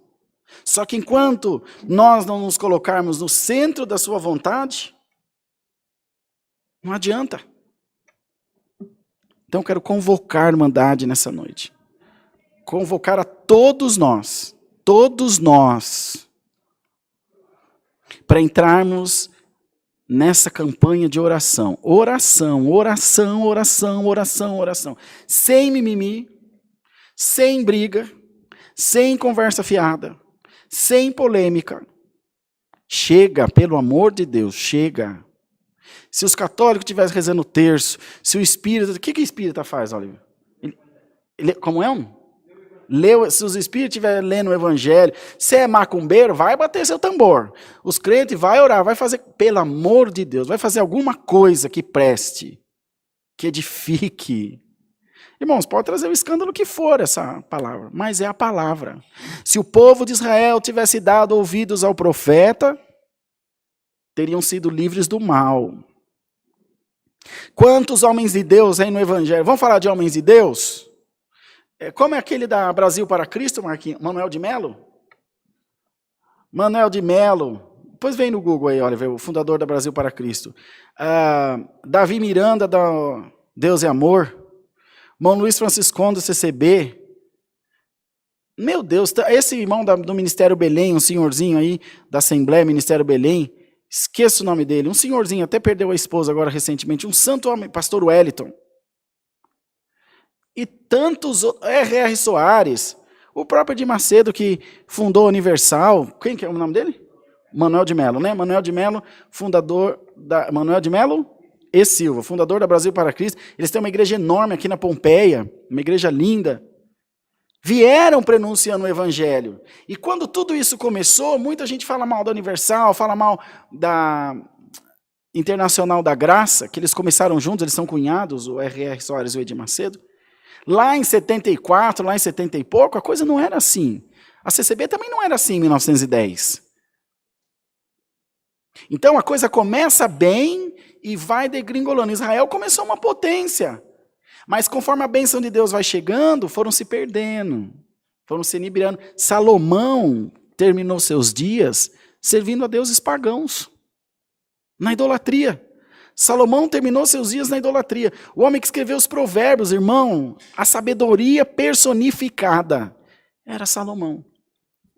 Só que enquanto nós não nos colocarmos no centro da sua vontade, não adianta. Então eu quero convocar a Irmandade nessa noite. Convocar a todos nós, para entrarmos nessa campanha de oração. Oração, oração, oração, oração, oração. Sem mimimi, sem briga, sem conversa fiada, sem polêmica. Chega, pelo amor de Deus, chega. Se os católicos estivessem rezando o terço, se o espírita... O que o espírita faz, Oliver? Como é se os espíritos estiverem lendo o evangelho, se é macumbeiro, vai bater seu tambor. Os crentes vai orar, vai fazer, pelo amor de Deus, vai fazer alguma coisa que preste, que edifique. Irmãos, pode trazer o escândalo que for essa palavra, mas é a palavra. Se o povo de Israel tivesse dado ouvidos ao profeta, teriam sido livres do mal. Quantos homens de Deus aí no evangelho? Vamos falar de homens de Deus? Como é aquele da Brasil para Cristo, Marquinhos? Manuel de Melo? Manuel de Melo. Depois vem no Google aí, olha, o fundador da Brasil para Cristo. Davi Miranda, da Deus é Amor. Irmão Luiz Franciscão, do CCB. Meu Deus, esse irmão do Ministério Belém, um senhorzinho aí, da Assembleia Ministério Belém, esqueço o nome dele, um senhorzinho, até perdeu a esposa agora recentemente, um santo homem, pastor Wellington. E tantos, R.R. Soares, o próprio Edir Macedo, que fundou a Universal, quem que é o nome dele? Manuel de Melo, né? Manuel de Melo, fundador da... Manuel de Melo e Silva, fundador da Brasil para Cristo. Eles têm uma igreja enorme aqui na Pompeia, uma igreja linda. Vieram prenunciando o evangelho. E quando tudo isso começou, muita gente fala mal da Universal, fala mal da Internacional da Graça, que eles começaram juntos, eles são cunhados, o R.R. Soares e o Edir Macedo. Lá em 74, lá em 70 e pouco, a coisa não era assim. A CCB também não era assim em 1910. Então a coisa começa bem e vai degringolando. Israel começou uma potência. Mas conforme a bênção de Deus vai chegando, foram se perdendo. Foram se inebriando. Salomão terminou seus dias servindo a deuses pagãos. Na idolatria. Salomão terminou seus dias na idolatria. O homem que escreveu os provérbios, irmão, a sabedoria personificada, era Salomão.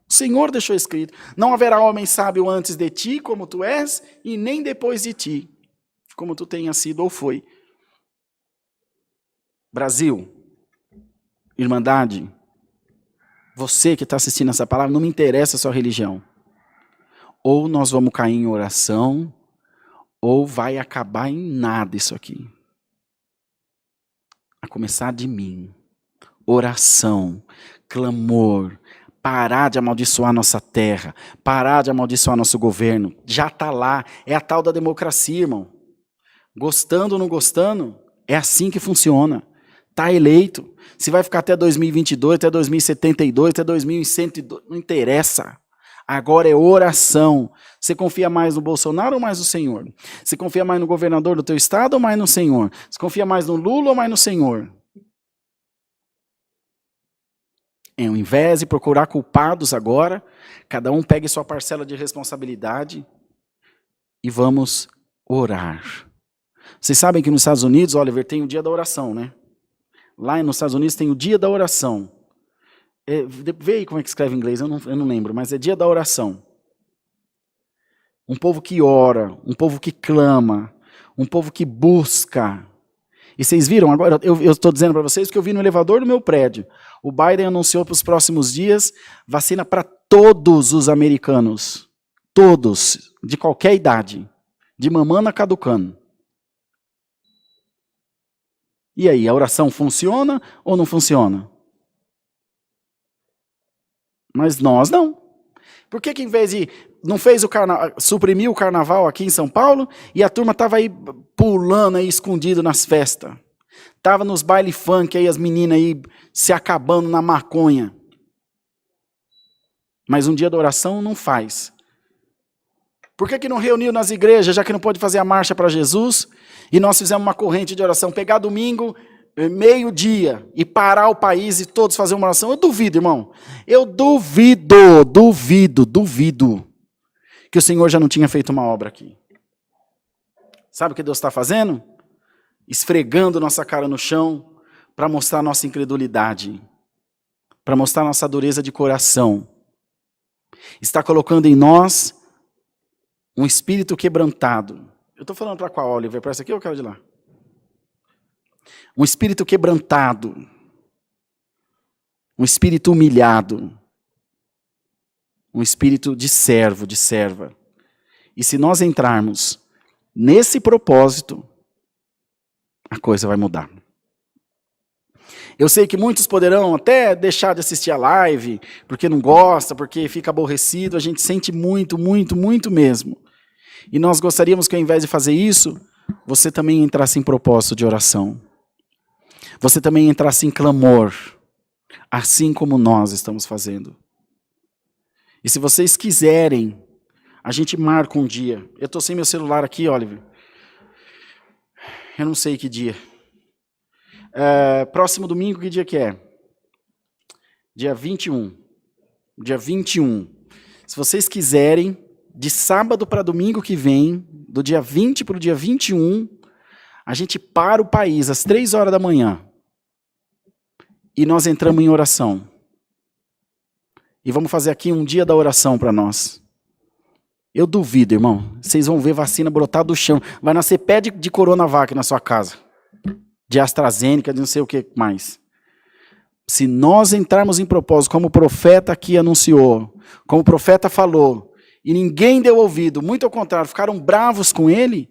O Senhor deixou escrito, não haverá homem sábio antes de ti, como tu és, e nem depois de ti, como tu tenhas sido ou foi. Brasil, Irmandade, você que está assistindo essa palavra, não me interessa a sua religião. Ou nós vamos cair em oração, ou vai acabar em nada isso aqui. A começar de mim. Oração, clamor, parar de amaldiçoar nossa terra, parar de amaldiçoar nosso governo. Já está lá, é a tal da democracia, irmão. Gostando ou não gostando, é assim que funciona. Está eleito. Se vai ficar até 2022, até 2072, até 2102, não interessa. Agora é oração. Você confia mais no Bolsonaro ou mais no Senhor? Você confia mais no governador do teu estado ou mais no Senhor? Você confia mais no Lula ou mais no Senhor? Ao invés de procurar culpados agora, cada um pegue sua parcela de responsabilidade e vamos orar. Vocês sabem que nos Estados Unidos, Oliver, tem o dia da oração, né? Lá nos Estados Unidos tem o dia da oração. Vê aí como é que escreve em inglês, eu não lembro, mas é dia da oração. Um povo que ora, um povo que clama, um povo que busca. E vocês viram, agora eu estou dizendo para vocês que eu vi no elevador do meu prédio. O Biden anunciou para os próximos dias vacina para todos os americanos. Todos, de qualquer idade. De mamana caducando. E aí, a oração funciona ou não funciona? Mas nós não. Por que em vez de... Não fez o carnaval, suprimiu o carnaval aqui em São Paulo e a turma estava aí pulando aí escondido nas festas. Estava nos baile funk aí, as meninas aí se acabando na maconha. Mas um dia da oração não faz. Por que não reuniu nas igrejas, já que não pode fazer a marcha para Jesus? E nós fizemos uma corrente de oração, pegar domingo, meio-dia, e parar o país e todos fazer uma oração. Eu duvido, irmão. Eu duvido que o Senhor já não tinha feito uma obra aqui. Sabe o que Deus está fazendo? Esfregando nossa cara no chão para mostrar nossa incredulidade, para mostrar nossa dureza de coração. Está colocando em nós um espírito quebrantado. Eu estou falando para qual, Oliver? Para essa aqui ou eu quero de lá? Um espírito quebrantado. Um espírito humilhado. Um espírito de servo, de serva. E se nós entrarmos nesse propósito, a coisa vai mudar. Eu sei que muitos poderão até deixar de assistir a live, porque não gosta, porque fica aborrecido. A gente sente muito, muito, muito mesmo. E nós gostaríamos que ao invés de fazer isso, você também entrasse em propósito de oração. Você também entrasse em clamor, assim como nós estamos fazendo. E se vocês quiserem, a gente marca um dia. Eu estou sem meu celular aqui, Oliver. Eu não sei que dia. Próximo domingo, que dia que é? Dia 21. Dia 21. Se vocês quiserem, de sábado para domingo que vem, do dia 20 para o dia 21, a gente para o país às 3 horas da manhã. E nós entramos em oração. E vamos fazer aqui um dia da oração para nós. Eu duvido, irmão. Vocês vão ver vacina brotar do chão. Vai nascer pé de Coronavac na sua casa. De AstraZeneca, de não sei o que mais. Se nós entrarmos em propósito, como o profeta aqui anunciou, como o profeta falou, e ninguém deu ouvido, muito ao contrário, ficaram bravos com ele,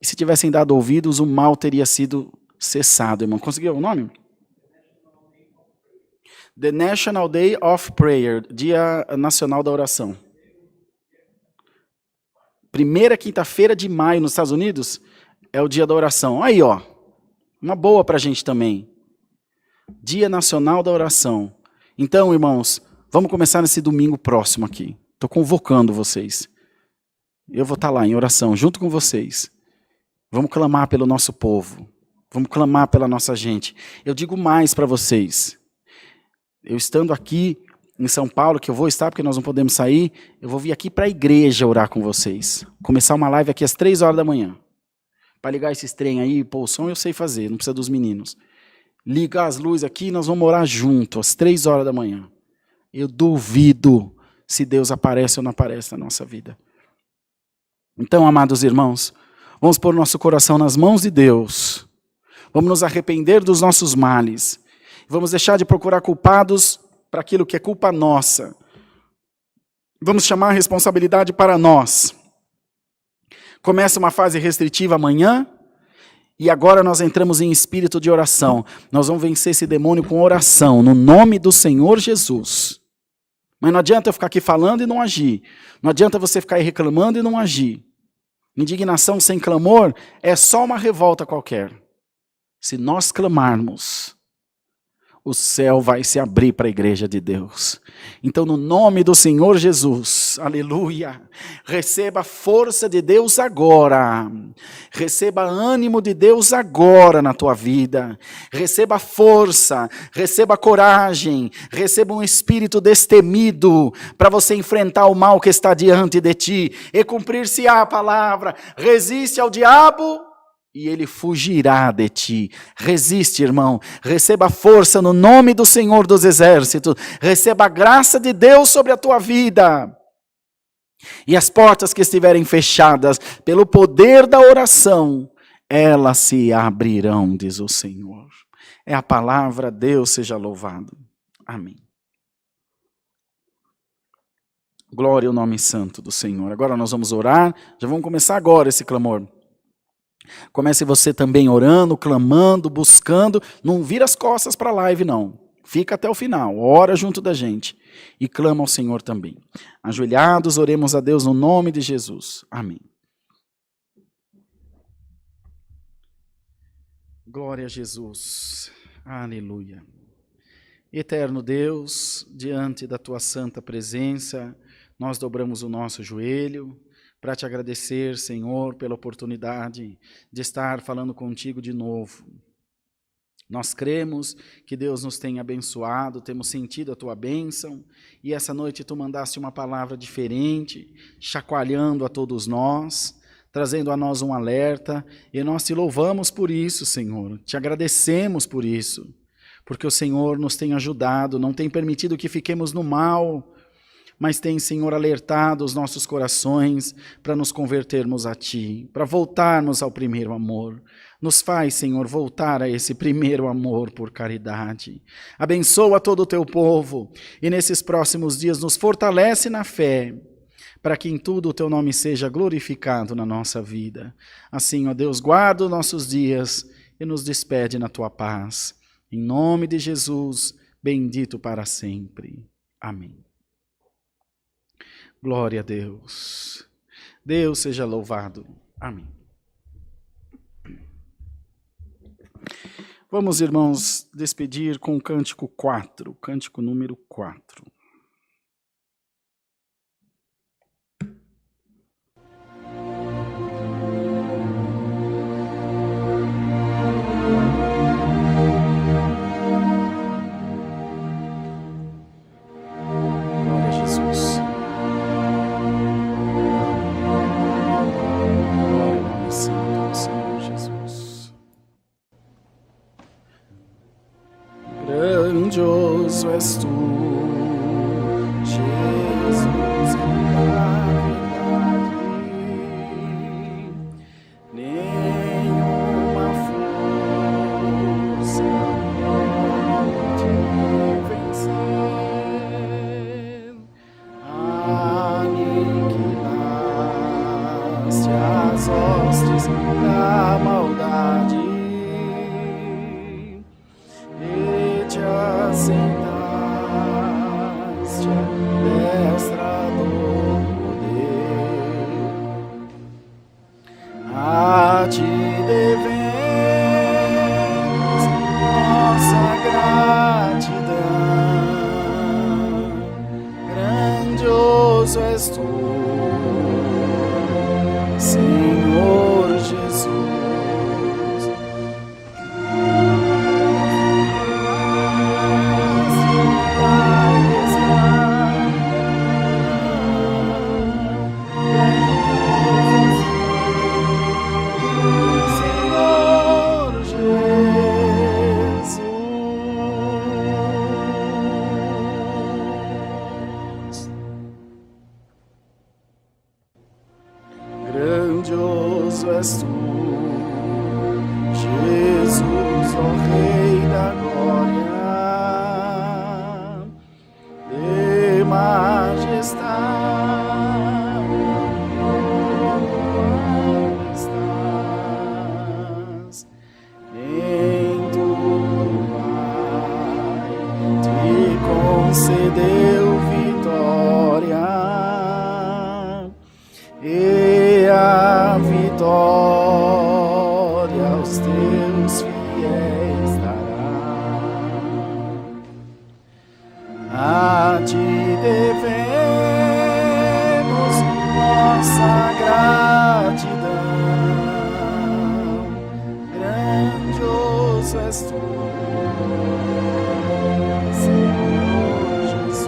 e se tivessem dado ouvidos, o mal teria sido cessado, irmão. Conseguiu o nome? The National Day of Prayer, Dia Nacional da Oração. Primeira quinta-feira de maio nos Estados Unidos é o dia da oração. Aí, ó, uma boa para a gente também. Dia Nacional da Oração. Então, irmãos, vamos começar nesse domingo próximo aqui. Estou convocando vocês. Eu vou estar lá em oração, junto com vocês. Vamos clamar pelo nosso povo. Vamos clamar pela nossa gente. Eu digo mais para vocês. Eu estando aqui em São Paulo, que eu vou estar porque nós não podemos sair, eu vou vir aqui para a igreja orar com vocês. Começar uma live aqui às 3 horas da manhã. Para ligar esses trem aí, pôr o som, eu sei fazer, não precisa dos meninos. Ligar as luzes aqui, nós vamos orar junto, às 3 horas da manhã. Eu duvido se Deus aparece ou não aparece na nossa vida. Então, amados irmãos, vamos pôr nosso coração nas mãos de Deus. Vamos nos arrepender dos nossos males. Vamos deixar de procurar culpados para aquilo que é culpa nossa. Vamos chamar a responsabilidade para nós. Começa uma fase restritiva amanhã, e agora nós entramos em espírito de oração. Nós vamos vencer esse demônio com oração, no nome do Senhor Jesus. Mas não adianta eu ficar aqui falando e não agir. Não adianta você ficar aí reclamando e não agir. Indignação sem clamor é só uma revolta qualquer. Se nós clamarmos, o céu vai se abrir para a igreja de Deus. Então, no nome do Senhor Jesus, aleluia, receba a força de Deus agora. Receba ânimo de Deus agora na tua vida. Receba força, receba coragem, receba um espírito destemido para você enfrentar o mal que está diante de ti e cumprir-se-á a palavra. Resiste ao diabo e ele fugirá de ti. Resiste, irmão. Receba força no nome do Senhor dos Exércitos. Receba a graça de Deus sobre a tua vida. E as portas que estiverem fechadas, pelo poder da oração, elas se abrirão, diz o Senhor. É a palavra, Deus seja louvado. Amém. Glória ao nome santo do Senhor. Agora nós vamos orar. Já vamos começar agora esse clamor. Comece você também orando, clamando, buscando. Não vira as costas para a live, não. Fica até o final. Ora junto da gente. E clama ao Senhor também. Ajoelhados, oremos a Deus no nome de Jesus. Amém. Glória a Jesus. Aleluia. Eterno Deus, diante da tua santa presença, nós dobramos o nosso joelho para te agradecer, Senhor, pela oportunidade de estar falando contigo de novo. Nós cremos que Deus nos tem abençoado, temos sentido a tua bênção, e essa noite tu mandaste uma palavra diferente, chacoalhando a todos nós, trazendo a nós um alerta, e nós te louvamos por isso, Senhor, te agradecemos por isso, porque o Senhor nos tem ajudado, não tem permitido que fiquemos no mal, mas tem, Senhor, alertado os nossos corações para nos convertermos a Ti, para voltarmos ao primeiro amor. Nos faz, Senhor, voltar a esse primeiro amor por caridade. Abençoa todo o Teu povo e nesses próximos dias nos fortalece na fé, para que em tudo o teu nome seja glorificado na nossa vida. Assim, ó Deus, guarda os nossos dias e nos despede na tua paz. Em nome de Jesus, bendito para sempre. Amém. Glória a Deus. Deus seja louvado. Amém. Vamos, irmãos, despedir com o cântico 4, cântico número 4. Glória a Jesus. Glória ao nome santo do Senhor Jesus. Grandioso és tu, Jesus, na verdade. Nenhuma força pode vencer. Aniquilaste as hostes da maldade. Te assentaste à destra do poder. A ti devemos nossa gratidão. Grandioso és tu, Senhor Jesus. Grandioso és tu, Jesus, ó Rei da glória, de majestade, estás em tudo, Pai, te concedeu vitória. E a vitória aos teus fiéis dará. A ti devemos nossa gratidão. Grandioso és tu, Senhor Jesus.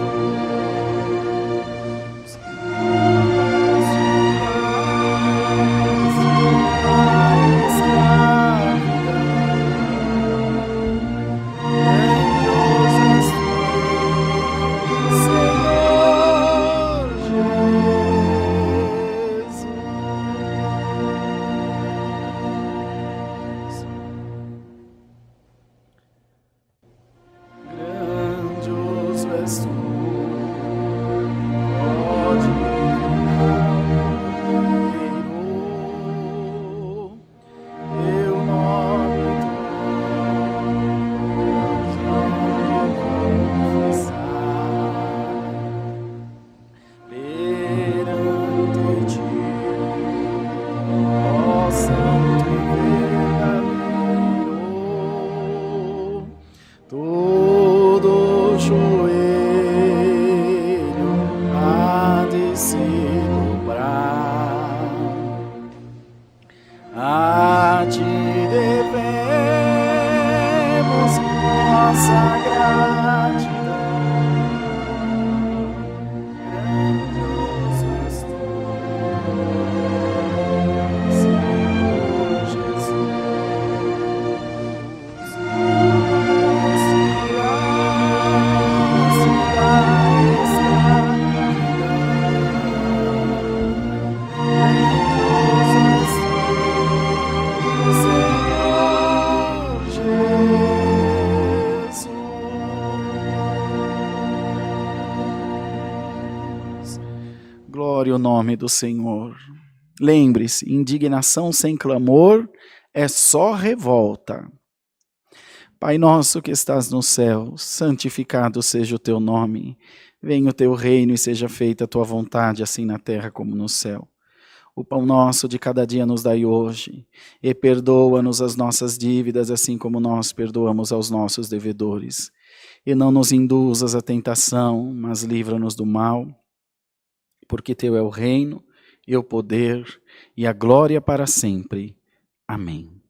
adore o nome do Senhor. Lembre-se, indignação sem clamor é só revolta. Pai nosso que estás no céu, santificado seja o teu nome. Venha o teu reino e seja feita a tua vontade, assim na terra como no céu. O pão nosso de cada dia nos dai hoje, e perdoa-nos as nossas dívidas, assim como nós perdoamos aos nossos devedores. E não nos induzas à tentação, mas livra-nos do mal, porque teu é o reino, e o poder, e a glória para sempre. Amém.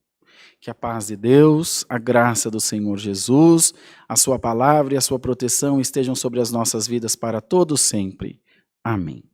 Que a paz de Deus, a graça do Senhor Jesus, a sua palavra e a sua proteção estejam sobre as nossas vidas para todo sempre. Amém.